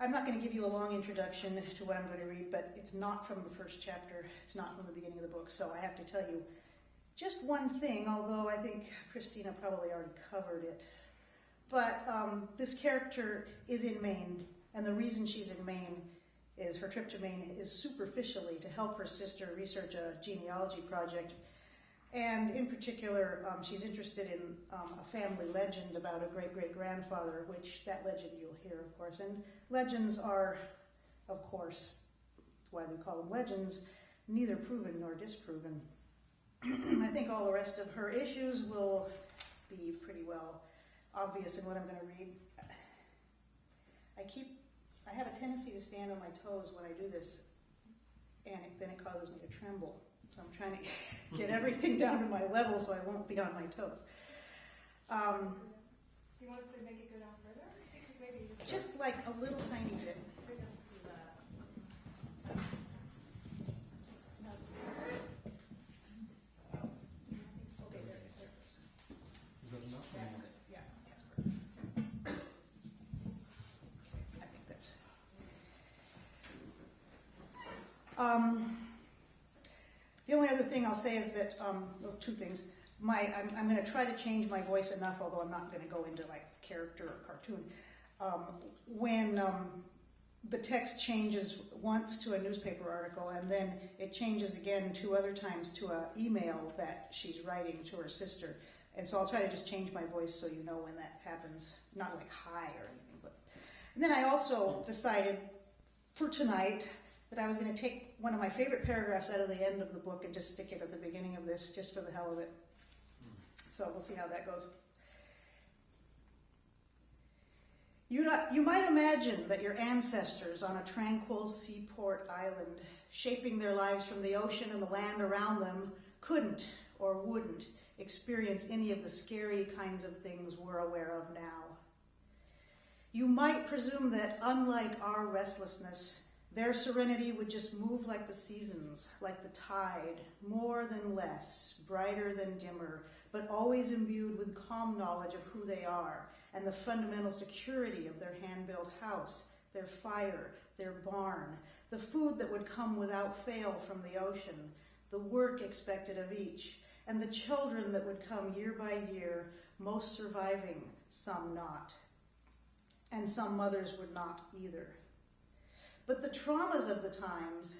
I'm not going to give you a long introduction to what I'm going to read, but it's not from the first chapter. It's not from the beginning of the book, so I have to tell you just one thing, although I think Christina probably already covered it. But this character is in Maine, and the reason she's in Maine is her trip to Maine is superficially to help her sister research a genealogy project. And in particular, she's interested in a family legend about a great-great-grandfather, which that legend you'll hear, of course. And legends are, of course, why they call them legends, neither proven nor disproven. I think all the rest of her issues will be pretty well obvious in what I'm going to read. I have a tendency to stand on my toes when I do this, and then it causes me to tremble. So I'm trying to get everything down to my level so I won't be on my toes. Do you want us to make it go down further? Because maybe just like a little tiny bit. We're going to screw that up. Okay, there. Is that enough? That's good. Yeah, that's good. Okay, I think that's. The only other thing I'll say is that, well, two things. I'm going to try to change my voice enough, although I'm not going to go into like character or cartoon. When the text changes once to a newspaper article, and then it changes again 2 other times to an email that she's writing to her sister. And so I'll try to just change my voice so you know when that happens. Not like hi or anything. And then I also decided for tonight that I was going to take one of my favorite paragraphs out of the end of the book and just stick it at the beginning of this, just for the hell of it. So we'll see how that goes. You might imagine that your ancestors on a tranquil seaport island, shaping their lives from the ocean and the land around them, couldn't or wouldn't experience any of the scary kinds of things we're aware of now. You might presume that, unlike our restlessness, their serenity would just move like the seasons, like the tide, more than less, brighter than dimmer, but always imbued with calm knowledge of who they are and the fundamental security of their hand-built house, their fire, their barn, the food that would come without fail from the ocean, the work expected of each, and the children that would come year by year, most surviving, some not. And some mothers would not either. But the traumas of the times,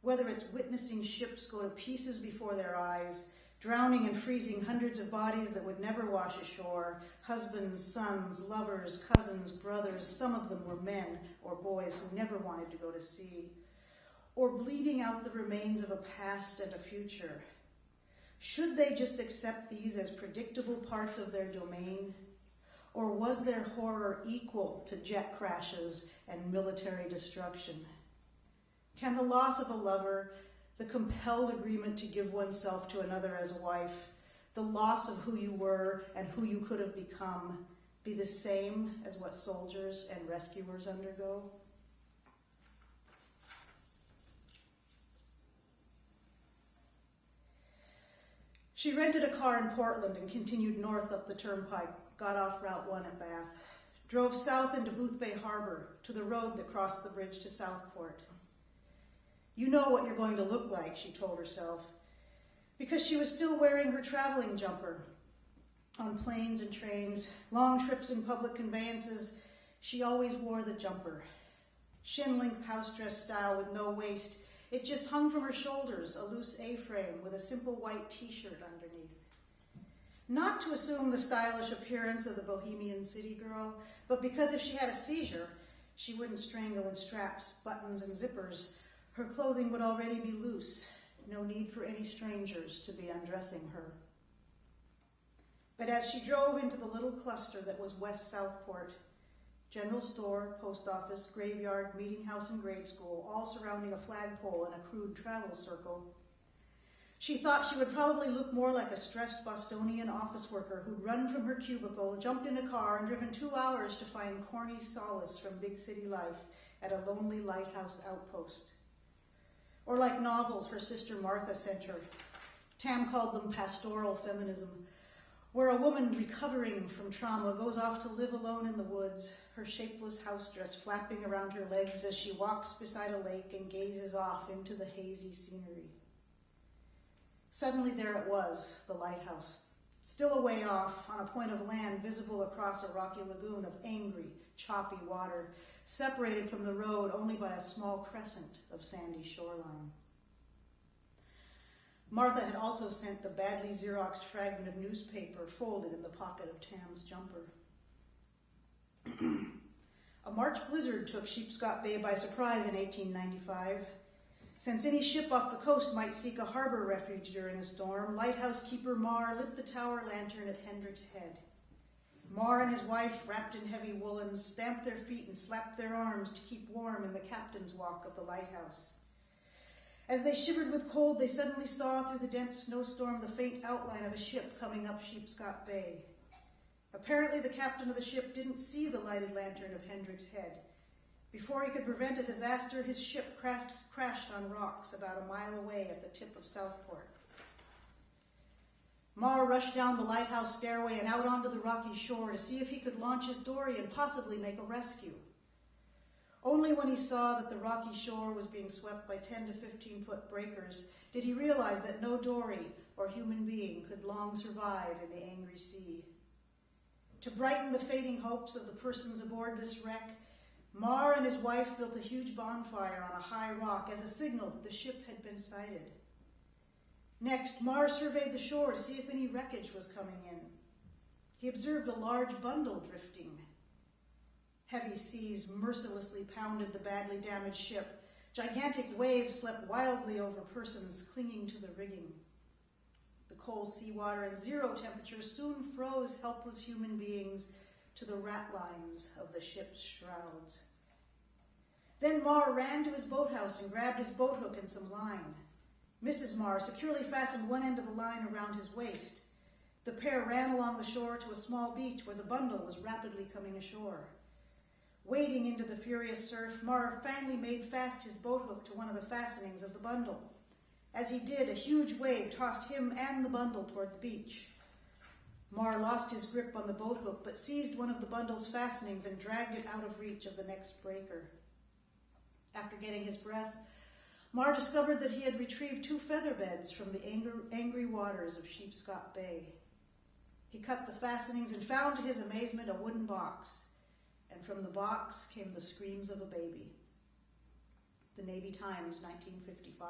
whether it's witnessing ships go to pieces before their eyes, drowning and freezing hundreds of bodies that would never wash ashore, husbands, sons, lovers, cousins, brothers, some of them were men or boys who never wanted to go to sea, or bleeding out the remains of a past and a future. Should they just accept these as predictable parts of their domain? Or was their horror equal to jet crashes and military destruction? Can the loss of a lover, the compelled agreement to give oneself to another as a wife, the loss of who you were and who you could have become, be the same as what soldiers and rescuers undergo? She rented a car in Portland and continued north up the turnpike, got off Route 1 at Bath, drove south into Boothbay Harbor to the road that crossed the bridge to Southport. You know what you're going to look like, she told herself, because she was still wearing her traveling jumper. On planes and trains, long trips in public conveyances, she always wore the jumper. Shin-length house dress style with no waist, it just hung from her shoulders, a loose A-frame with a simple white t-shirt underneath. Not to assume the stylish appearance of the bohemian city girl, but because if she had a seizure, she wouldn't strangle in straps, buttons, and zippers. Her clothing would already be loose. No need for any strangers to be undressing her. But as she drove into the little cluster that was West Southport, general store, post office, graveyard, meeting house, and grade school, all surrounding a flagpole and a crude travel circle, she thought she would probably look more like a stressed Bostonian office worker who'd run from her cubicle, jumped in a car, and driven 2 hours to find corny solace from big city life at a lonely lighthouse outpost. Or like novels her sister Martha sent her. Tam called them pastoral feminism. where a woman recovering from trauma goes off to live alone in the woods, her shapeless house dress flapping around her legs as she walks beside a lake and gazes off into the hazy scenery. Suddenly there it was, the lighthouse, still a way off on a point of land visible across a rocky lagoon of angry, choppy water, separated from the road only by a small crescent of sandy shoreline. Martha had also sent the badly Xeroxed fragment of newspaper folded in the pocket of Tam's jumper. A March blizzard took Sheepscot Bay by surprise in 1895. Since any ship off the coast might seek a harbor refuge during a storm, lighthouse keeper Marr lit the tower lantern at Hendrick's Head. Marr and his wife, wrapped in heavy woolens, stamped their feet and slapped their arms to keep warm in the captain's walk of the lighthouse. As they shivered with cold, they suddenly saw through the dense snowstorm the faint outline of a ship coming up Sheepscot Bay. Apparently, the captain of the ship didn't see the lighted lantern of Hendrick's Head. Before he could prevent a disaster, his ship crashed on rocks about a mile away at the tip of Southport. Marr rushed down the lighthouse stairway and out onto the rocky shore to see if he could launch his dory and possibly make a rescue. Only when he saw that the rocky shore was being swept by 10 to 15-foot breakers did he realize that no dory or human being could long survive in the angry sea. To brighten the fading hopes of the persons aboard this wreck, Marr and his wife built a huge bonfire on a high rock as a signal that the ship had been sighted. Next, Marr surveyed the shore to see if any wreckage was coming in. He observed a large bundle drifting. Heavy seas mercilessly pounded the badly damaged ship. Gigantic waves swept wildly over persons clinging to the rigging. The cold seawater and zero temperatures soon froze helpless human beings to the ratlines of the ship's shrouds. Then Marr ran to his boathouse and grabbed his boat hook and some line. Mrs. Marr securely fastened one end of the line around his waist. The pair ran along the shore to a small beach where the bundle was rapidly coming ashore. Wading into the furious surf, Marr finally made fast his boat hook to one of the fastenings of the bundle. As he did, a huge wave tossed him and the bundle toward the beach. Marr lost his grip on the boat hook, but seized one of the bundle's fastenings and dragged it out of reach of the next breaker. After getting his breath, Marr discovered that he had retrieved 2 feather beds from the angry waters of Sheepscot Bay. He cut the fastenings and found, to his amazement, a wooden box. And from the box came the screams of a baby. The Navy Times, 1955.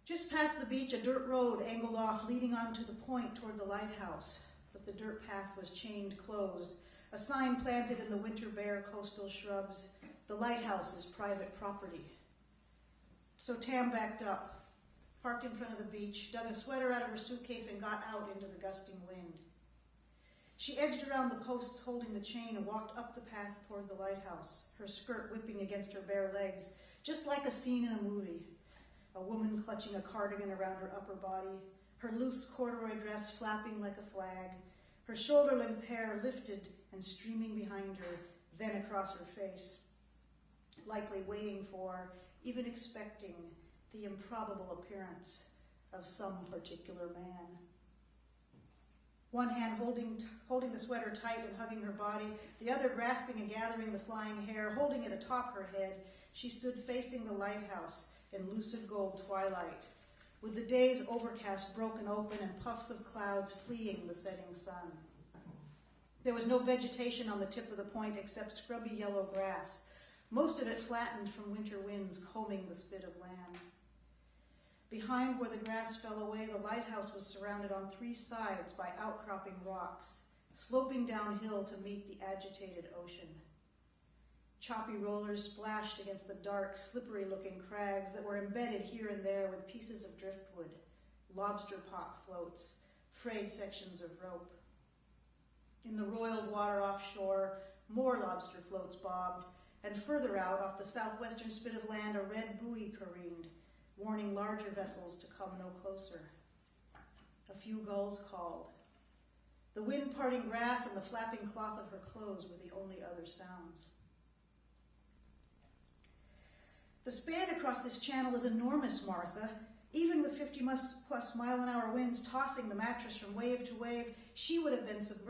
Just past the beach, a dirt road angled off, leading onto the point toward the lighthouse, but the dirt path was chained closed. A sign planted in the winter bare coastal shrubs, "The lighthouse is private property." So Tam backed up, parked in front of the beach, dug a sweater out of her suitcase, and got out into the gusting wind. She edged around the posts holding the chain and walked up the path toward the lighthouse, her skirt whipping against her bare legs, just like a scene in a movie. A woman clutching a cardigan around her upper body, her loose corduroy dress flapping like a flag, her shoulder-length hair lifted and streaming behind her, then across her face, likely waiting for, even expecting, the improbable appearance of some particular man. One hand holding the sweater tight and hugging her body, the other grasping and gathering the flying hair, holding it atop her head, she stood facing the lighthouse in lucid gold twilight, with the day's overcast broken open and puffs of clouds fleeing the setting sun. There was no vegetation on the tip of the point except scrubby yellow grass, most of it flattened from winter winds combing the spit of land. Behind where the grass fell away, the lighthouse was surrounded on 3 sides by outcropping rocks, sloping downhill to meet the agitated ocean. Choppy rollers splashed against the dark, slippery-looking crags that were embedded here and there with pieces of driftwood, lobster pot floats, frayed sections of rope. In the roiled water offshore, more lobster floats bobbed, and further out, off the southwestern spit of land, a red buoy careened, warning larger vessels to come no closer. A few gulls called. The wind-parting grass and the flapping cloth of her clothes were the only other sounds. The span across this channel is enormous, Martha. Even with 50+ mile-an-hour winds tossing the mattress from wave to wave, she would have been submerged